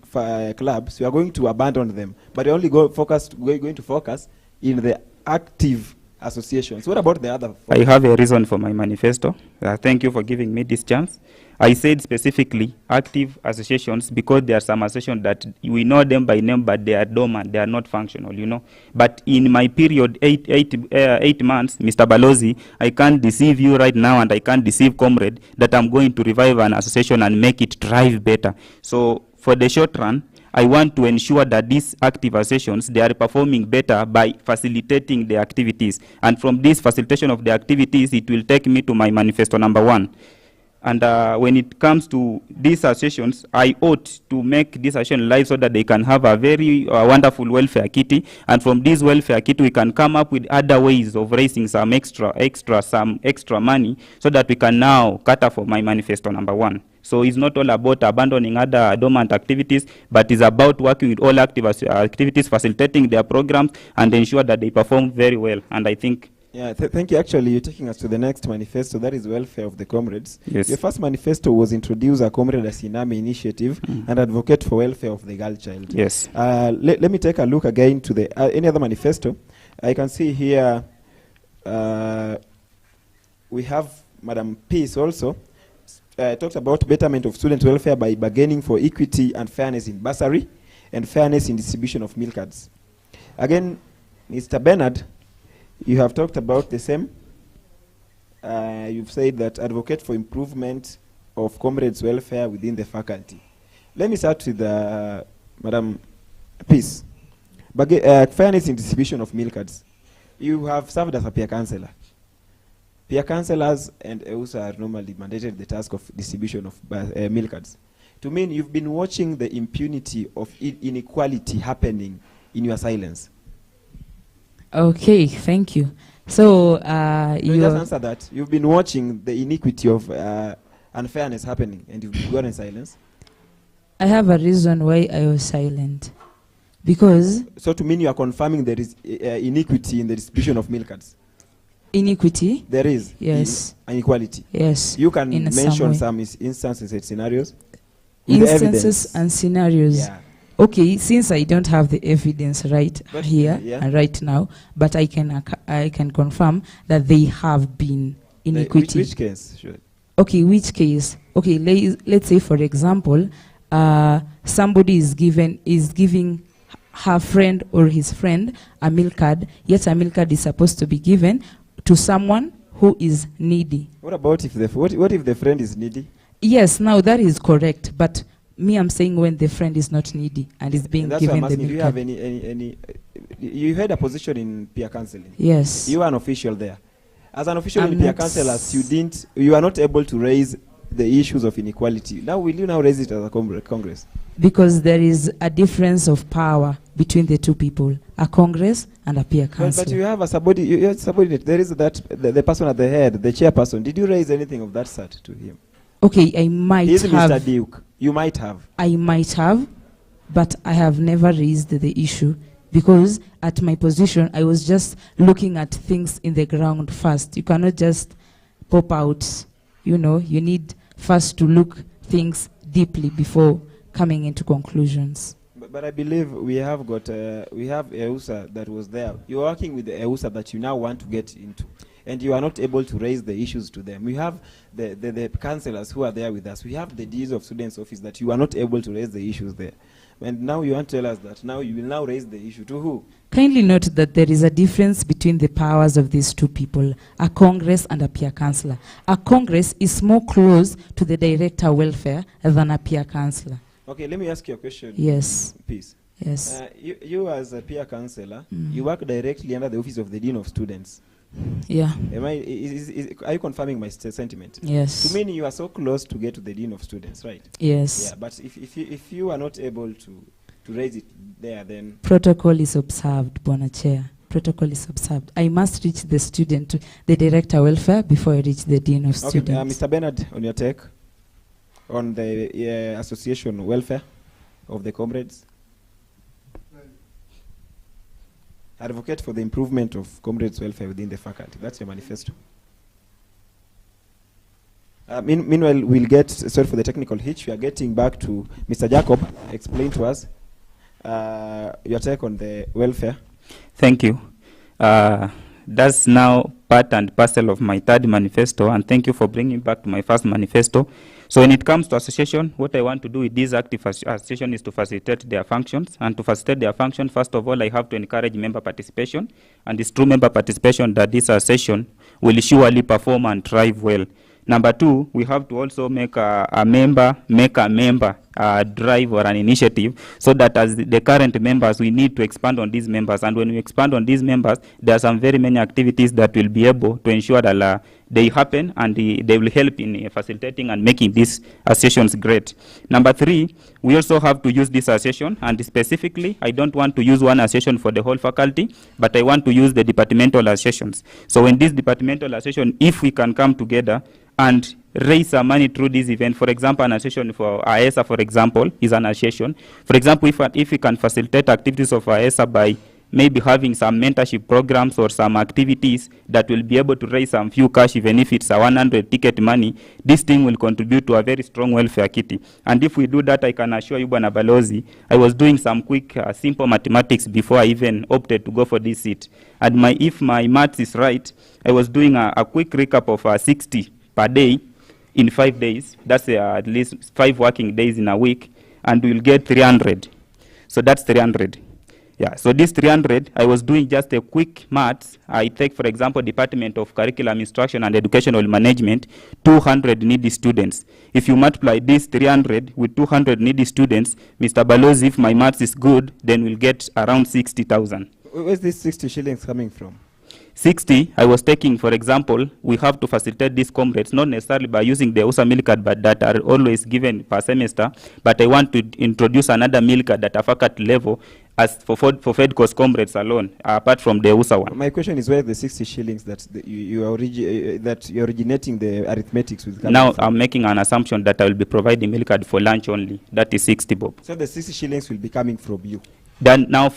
clubs, we are going to abandon them. But we only going to focus in the active associations. What about the other? I have a reason for my manifesto. Thank you for giving me this chance. I said specifically active associations because there are some associations that we know them by name, but they are dormant, they are not functional, you know. But in my period, 8 months, Mr. Balozi, I can't deceive you right now and I can't deceive comrade that I'm going to revive an association and make it thrive better. So for the short run, I want to ensure that these active associations, they are performing better by facilitating the activities. And from this facilitation of the activities, it will take me to my manifesto number 1. And when it comes to these associations, I ought to make this association live so that they can have a very wonderful welfare kitty. And from this welfare kitty, we can come up with other ways of raising some extra money so that we can now cater for my manifesto number 1. So it's not all about abandoning other dormant activities, but it's about working with all active activities, facilitating their programs, and ensure that they perform very well. And I think... Yeah, thank you. Actually, you're taking us to the next manifesto. That is welfare of the comrades. Yes. Your first manifesto was introduce a comrade Asiname initiative and advocate for welfare of the girl child. Yes. Let me take a look again to the any other manifesto. I can see here we have Madam Peace also. Talks about betterment of student welfare by bargaining for equity and fairness in bursary and fairness in distribution of meal cards. Again, Mr. Bernard, you have talked about the same. You've said that advocate for improvement of comrades' welfare within the faculty. Let me start with Madam Peace. Fairness in distribution of meal cards. You have served as a peer councillor. Peer councillors and EUSA are normally mandated the task of distribution of meal cards. To mean you've been watching the impunity of inequality happening in your silence. Okay, thank you. So, You just answer that. You've been watching the iniquity of unfairness happening, and you've gone in silence. I have a reason why I was silent. Because... So to mean you are confirming there is iniquity in the distribution of milk cards? Iniquity? There is. Yes. Inequality? Yes. You can in mention some instances and scenarios? Instances and scenarios. Yeah. Okay, since I don't have the evidence here and right now, but I can confirm that they have been iniquity. Which case? Sure. Okay, which case? Okay, let's say for example, somebody is giving her friend or his friend a milk card, yet a milk card is supposed to be given to someone who is needy. What about if what if the friend is needy? Yes, now that is correct, but me, I'm saying when the friend is not needy and is being given the milk card. Do you have any you had a position in peer counseling? Yes. You are an official there. As an official in peer counselors, you are not able to raise the issues of inequality. Now, will you now raise it as a Congress? Because there is a difference of power between the two people, a Congress and a peer council. But you have a subordinate. There is the person at the head, the chairperson. Did you raise anything of that sort to him? Okay, I might He's have. Mr. Duke. You might have. I might have, but I have never raised the issue because at my position, I was just looking at things in the ground first. You cannot just pop out. You need first to look things deeply before coming into conclusions. But I believe we have EUSA that was there. You're working with the EUSA that you now want to get into, and you are not able to raise the issues to them. We have the councillors who are there with us. We have the Deans of Students' Office that you are not able to raise the issues there. And now you want to tell us that now you will now raise the issue to who? Kindly note that there is a difference between the powers of these two people, a Congress and a peer councillor. A Congress is more close to the director welfare than a peer councillor. Okay, let me ask you a question. Yes. Please. Yes. You as a peer councillor, you work directly under the office of the Dean of Students. Yeah. Are you confirming my sentiment? Yes. To mean you are so close to get to the Dean of Students, right? Yes. Yeah, but if you are not able to raise it there, then... Protocol is observed, Bwana Chair. Protocol is observed. I must reach the student, the director welfare, before I reach the Dean of Students. Okay, Mr. Bernard, on your take on the association welfare of the comrades. Advocate for the improvement of comrades' welfare within the faculty. That's your manifesto. Meanwhile, we'll get, sorry for the technical hitch, we are getting back to Mr. Jacob. Explain to us your take on the welfare. Thank you. That's now part and parcel of my third manifesto, and thank you for bringing back to my first manifesto. So when it comes to association, what I want to do with this active association is to facilitate their functions. And to facilitate their function, first of all, I have to encourage member participation. And it's through member participation that this association will surely perform and thrive well. Number two, we have to also make a member drive or an initiative, so that as the current members, we need to expand on these members. And when we expand on these members, there are some very many activities that will be able to ensure that they happen, and they will help in facilitating and making these associations great. Number three, we also have to use this association, and specifically, I don't want to use one association for the whole faculty, but I want to use the departmental associations. So in this departmental association, if we can come together and raise some money through this event, for example, an association for AESA, for example, is an association. For example, if we can facilitate activities of AESA by maybe having some mentorship programs or some activities that will be able to raise some few cash, even if it's a 100 ticket money, this thing will contribute to a very strong welfare kitty. And if we do that, I can assure you, Bwana Balozi, I was doing some quick, simple mathematics before I even opted to go for this seat. And if my maths is right, I was doing a quick recap of 60 per day in 5 days. That's at least 5 working days in a week, and we'll get 300. So that's 300. Yeah, so this 300, I was doing just a quick maths. I take, for example, Department of Curriculum Instruction and Educational Management, 200 needy students. If you multiply this 300 with 200 needy students, Mr. Balozi, if my maths is good, then we'll get around 60,000. Where's this 60 shillings coming from? 60, I was taking, for example, we have to facilitate these comrades, not necessarily by using the USA meal card, but that are always given per semester, but I want to introduce another meal card at a faculty level, as for FEDCO's comrades alone, apart from the EUSA one. My question is where the 60 shillings that you are that you're originating the arithmetics with. Now I'm making an assumption that I will be providing milk card for lunch only. That is 60 bob. So the 60 shillings will be coming from you. Then now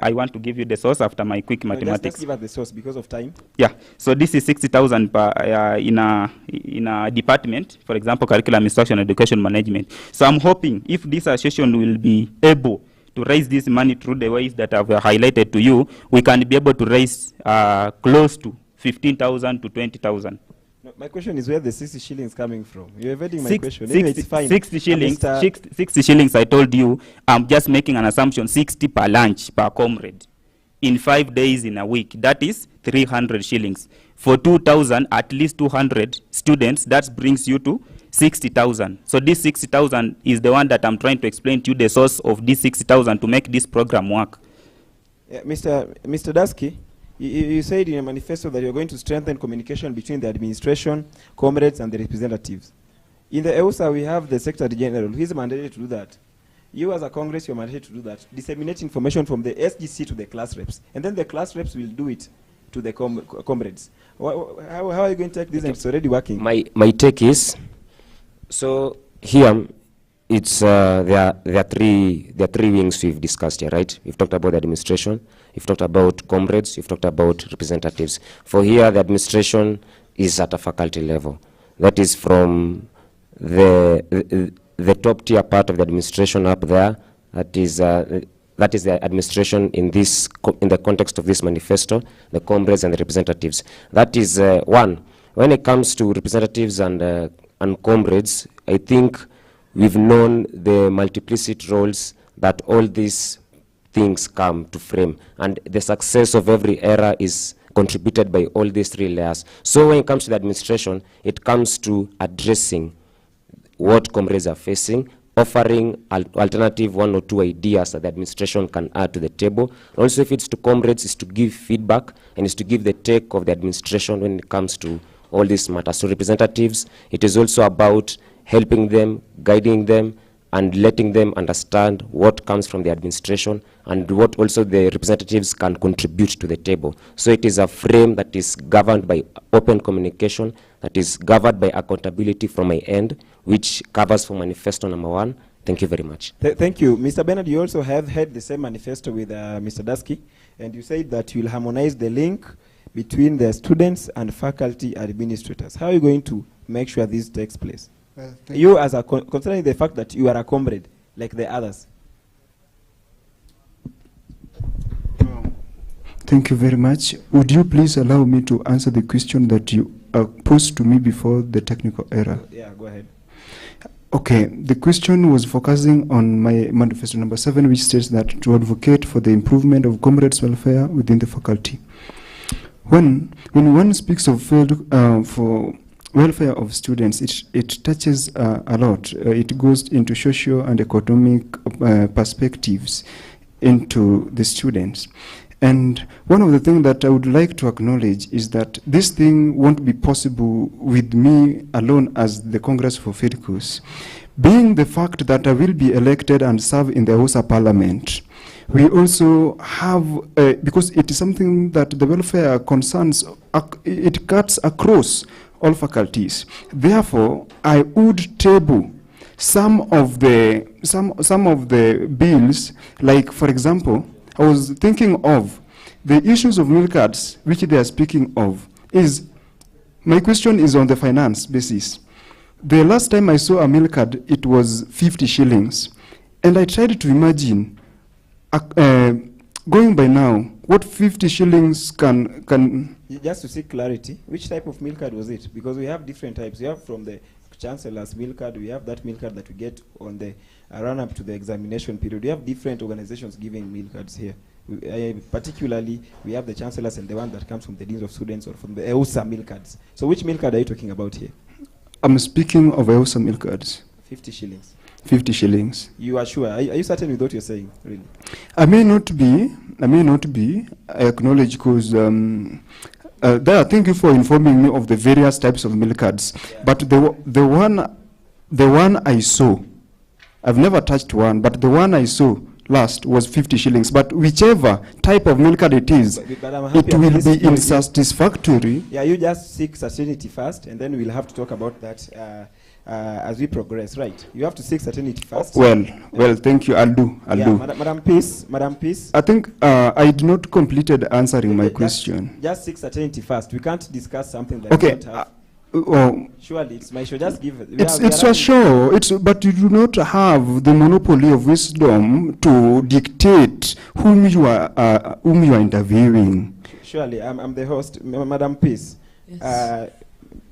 I want to give you the source after my quick mathematics. Let's give us the source because of time. Yeah, so this is 60,000 in a department, for example, curriculum instruction, education management. So I'm hoping if this association will be able to raise this money through the ways that I've highlighted to you, we can be able to raise close to 15,000 to 20,000. No, my question is where the 60 shillings coming from. You're evading my question. 60 shillings. 60 shillings. I told you. I'm just making an assumption. 60 per lunch per comrade, in 5 days in a week. That is 300 shillings. For 2,000, at least 200 students. That brings you to 60,000. So this 60,000 is the one that I'm trying to explain to you the source of this 60,000 to make this program work. Mr. Dasky. You said in your manifesto that you're going to strengthen communication between the administration, comrades, and the representatives. In the EUSA, we have the Secretary General, who is mandated to do that. You as a Congress, you're mandated to do that. Disseminate information from the SGC to the class reps. And then the class reps will do it to the comrades. How are you going to take this? It's already working. My take is, so here, it's there are three wings we've discussed here, right? We've talked about the administration, we've talked about comrades, we've talked about representatives. For here, the administration is at a faculty level. That is from the top tier part of the administration up there. That is the administration in the context of this manifesto, the comrades and the representatives. That is one. When it comes to representatives and comrades, I think we've known the multiplicity roles that all these things come to frame, and the success of every era is contributed by all these three layers. So when it comes to the administration, it comes to addressing what comrades are facing, offering alternative 1 or 2 ideas that the administration can add to the table. Also, if it's to comrades, is to give feedback and is to give the take of the administration when it comes to all these matters. So representatives, it is also about helping them, guiding them, and letting them understand what comes from the administration and what also the representatives can contribute to the table. So it is a frame that is governed by open communication, that is governed by accountability from my end, which covers for manifesto number 1. Thank you very much. Thank you. Mr. Bernard, you also have had the same manifesto with Mr. Dasky, and you said that you will harmonize the link between the students and faculty administrators. How are you going to make sure this takes place? You as considering the fact that you are a comrade like the others. Thank you very much. Would you please allow me to answer the question that you posed to me before the technical error? Yeah, go ahead. Okay, the question was focusing on my manifesto number 7, which states that to advocate for the improvement of comrades' welfare within the faculty. When one speaks of for welfare of students, it touches a lot. It goes into social and economic perspectives into the students. And one of the things that I would like to acknowledge is that this thing won't be possible with me alone as the Congress for FEDCOS. Being the fact that I will be elected and serve in the EUSA Parliament, we also have, because it is something that the welfare concerns, it cuts across all faculties. Therefore, I would table some of the bills, like for example, I was thinking of the issues of milk cards, which they are speaking of. My question is on the finance basis. The last time I saw a milk card, it was 50 shillings. And I tried to imagine, going by now, what 50 shillings can... Just to seek clarity, which type of milk card was it? Because we have different types. We have from the Chancellor's milk card, we have that milk card that we get on the run-up to the examination period. We have different organizations giving milk cards here. Particularly, we have the Chancellor's and the one that comes from the Deans of Students or from the EUSA milk cards. So which milk card are you talking about here? I'm speaking of EUSA milk cards. 50 shillings. 50 shillings. You are sure? Are you certain with what you're saying, really? I may not be. I acknowledge because thank you for informing me of the various types of milk cards. Yeah. But the one I saw, I've never touched one, but the one I saw last was 50 shillings. But whichever type of milk card it is, But I'm happy it at will this be point. unsatisfactory. Yeah, you just seek certainty first, and then we'll have to talk about that as we progress, right? You have to seek certainty first. Well, thank you. I'll do. Madam Peace. I think I did not completed answering my question. Just seek certainty first. We can't discuss something that Okay, we don't have. Oh, Surely, it's my show. Just give it. it's a show. But you do not have the monopoly of wisdom to dictate whom you are interviewing. Surely, I'm the host, Madam Peace. Yes.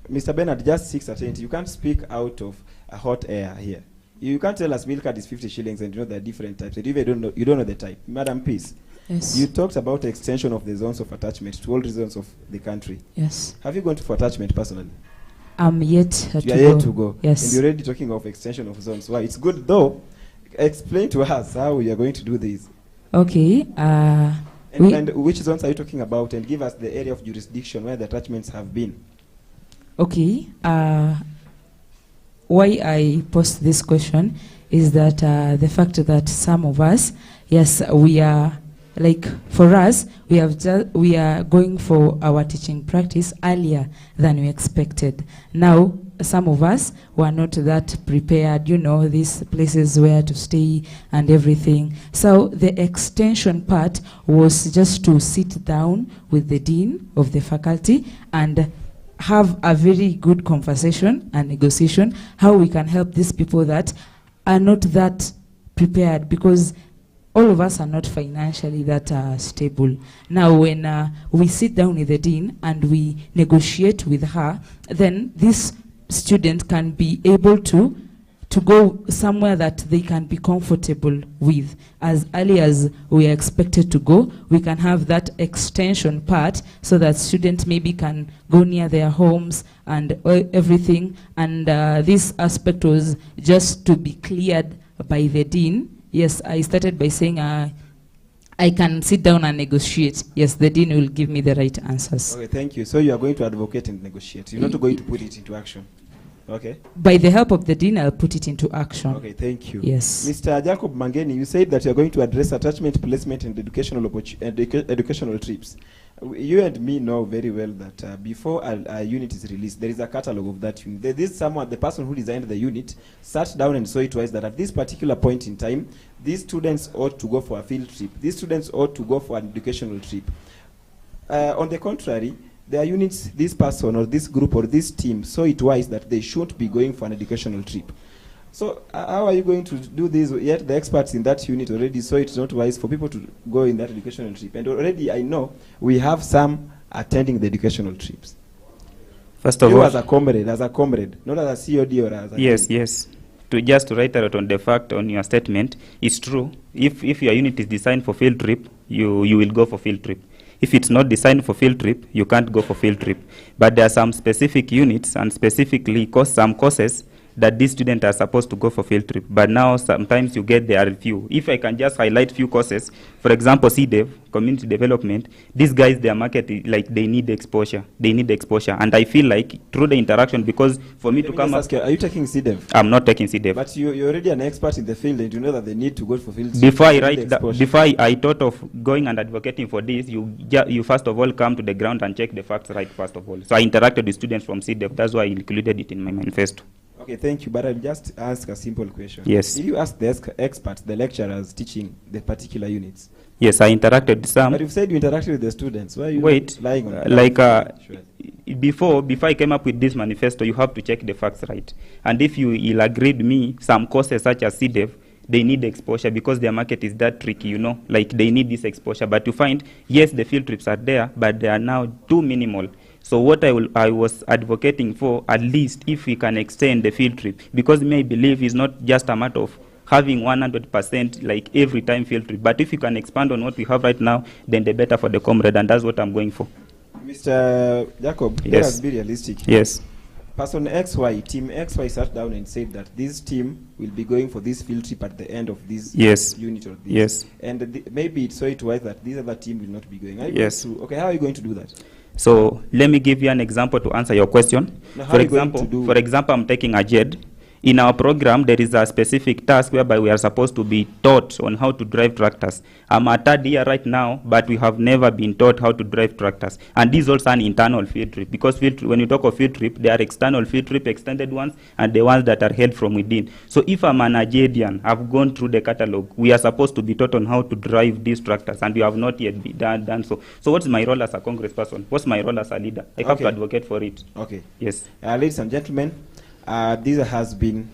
Mr. Bernard, just seek certainty. You can't speak out of a hot air here. You can't tell us milk card is 50 shillings and you know there are different types. And you don't know the type. Madam Peace. Yes. You talked about extension of the zones of attachment to all regions of the country. Yes. Have you gone for attachment personally? I'm yet to You are yet to go. Yes. And you're already talking of extension of zones. Why? It's good though. Explain to us how you are going to do this. Okay. And which zones are you talking about? And give us the area of jurisdiction where the attachments have been. Okay. Why I posed this question is that the fact that some of us, yes, we are like, for us, we are going for our teaching practice earlier than we expected. Now, some of us were not that prepared, these places where to stay and everything. So the extension part was just to sit down with the dean of the faculty and have a very good conversation and negotiation, how we can help these people that are not that prepared, because all of us are not financially that stable. Now, when we sit down with the dean and we negotiate with her, then this student can be able to go somewhere that they can be comfortable with. As early as we are expected to go, we can have that extension part so that students maybe can go near their homes and everything. And this aspect was just to be cleared by the dean. Yes, I started by saying I can sit down and negotiate. Yes, the dean will give me the right answers. Okay, thank you. So you are going to advocate and negotiate. You're not going to put it into action. Okay. By the help of the dean, I'll put it into action. Okay, thank you. Yes. Mr. Jacob Mangeni, you said that you're going to address attachment, placement, and educational trips. You and me know very well that before a unit is released, there is a catalog of that unit. The person who designed the unit sat down and saw it twice that at this particular point in time, these students ought to go for a field trip. These students ought to go for an educational trip. On the contrary, there are units, this person or this group or this team saw it wise that they shouldn't be going for an educational trip. So how are you going to do this? Yet the experts in that unit already saw it's not wise for people to go in that educational trip. And already I know we have some attending the educational trips. First of you all, as a comrade, not as a COD or as a yes. To reiterate on the fact on your statement, it's true. If your unit is designed for field trip, you will go for field trip. If it's not designed for field trip, you can't go for field trip. But there are some specific units and specifically some courses that these students are supposed to go for field trip. But now sometimes you get there are few. If I can just highlight few courses, for example, CDEV, community development, these guys, their market, they need exposure. They need exposure. And I feel like through the interaction, because for me to come up... Are you taking CDEV? I'm not taking CDEV. But you're already an expert in the field and you know that they need to go for field trip. Before I thought of going and advocating for this, you first of all come to the ground and check the facts right first of all. So I interacted with students from CDEV. That's why I included it in my manifesto. Okay, thank you. But I'll just ask a simple question. Yes. Did you ask the experts, the lecturers teaching the particular units? Yes, I interacted with some. But you've said you interacted with the students. Why are you lying on that? Before I came up with this manifesto, you have to check the facts right. And if you'll agree with me, some courses such as CDEV, they need exposure because their market is that tricky, like they need this exposure. But you find, yes, the field trips are there, but they are now too minimal. So what I was advocating for, at least if we can extend the field trip, because me I believe is not just a matter of having 100% like every time field trip, but if you can expand on what we have right now, then the better for the comrade, and that's what I'm going for. Mr. Jacob, let us be realistic. Yes. Person XY, team XY sat down and said that this team will be going for this field trip at the end of this unit or this. Yes. And maybe it saw it wise that this other team will not be going. Yes. Okay, how are you going to do that? So let me give you an example to answer your question. Now, for example, I'm taking a JED. in our program, there is a specific task whereby we are supposed to be taught on how to drive tractors. I'm a third year right now, but we have never been taught how to drive tractors. And this is also an internal field trip, because when you talk of field trip, there are external field trip, extended ones, and the ones that are held from within. So if I'm an Nigerian, I've gone through the catalog, we are supposed to be taught on how to drive these tractors, and we have not yet done so. So what's my role as a congressperson? What's my role as a leader? I have to advocate for it. Okay. Yes. Ladies and gentlemen, this has been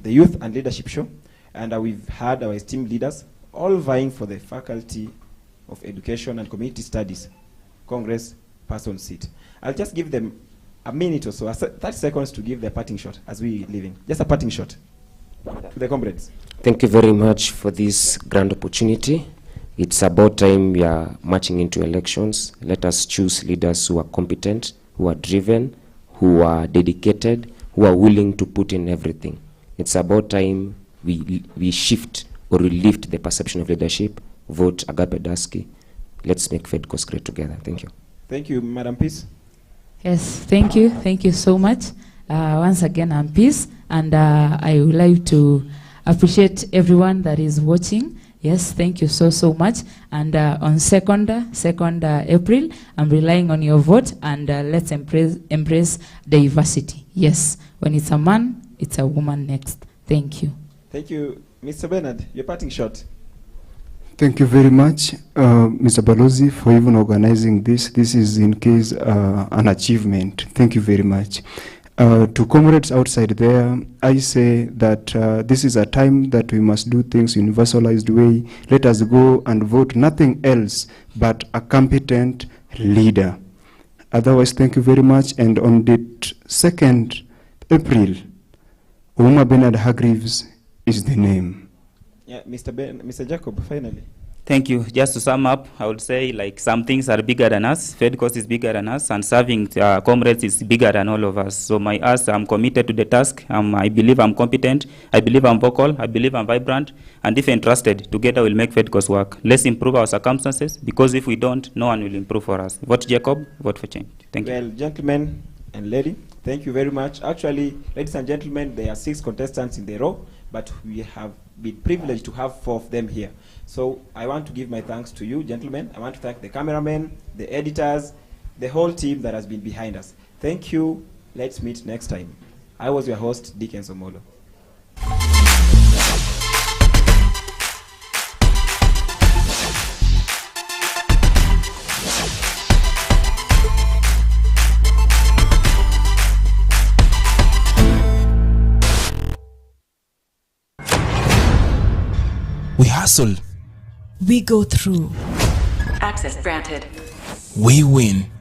the Youth and Leadership Show, and we've had our esteemed leaders all vying for the Faculty of Education and Community Studies Congress person seat. I'll just give them a minute or so, 30 seconds to give their parting shot as we leaving. Just a parting shot to the comrades. Thank you very much for this grand opportunity. It's about time we are marching into elections. Let us choose leaders who are competent, who are driven, who are dedicated, who are willing to put in everything. It's about time we shift or we lift the perception of leadership. Vote Agape Daski. Let's make FEDCOS great together. Thank you. Thank you, Madam Peace. Yes, thank you. Thank you so much. Once again, I'm Peace, and I would like to appreciate everyone that is watching. Yes, thank you so much. And on 2nd April, I'm relying on your vote, and let's embrace diversity. Yes, when it's a man, it's a woman next. Thank you. Thank you. Mr. Bernard, your parting shot. Thank you very much, Mr. Balozi, for even organizing this. This is in case an achievement. Thank you very much. To comrades outside there, I say that this is a time that we must do things universalized way. Let us go and vote nothing else but a competent leader. Otherwise, thank you very much. And on the 2nd April, Uma Bernard Hargreaves is the name. Yeah, Mr. Jacob, finally. Thank you. Just to sum up, I would say like some things are bigger than us. FEDCOS is bigger than us, and serving comrades is bigger than all of us. So I'm committed to the task. I believe I'm competent. I believe I'm vocal. I believe I'm vibrant. And if entrusted, together we'll make FEDCOS work. Let's improve our circumstances, because if we don't, no one will improve for us. Vote Jacob, vote for change. Thank you. Well, gentlemen and lady, thank you very much. Actually, ladies and gentlemen, there are 6 contestants in the row, but we have been privileged to have 4 of them here. So I want to give my thanks to you, gentlemen. I want to thank the cameramen, the editors, the whole team that has been behind us. Thank you. Let's meet next time. I was your host, Dickens Omolo. We hustle. We go through. Access granted. We win.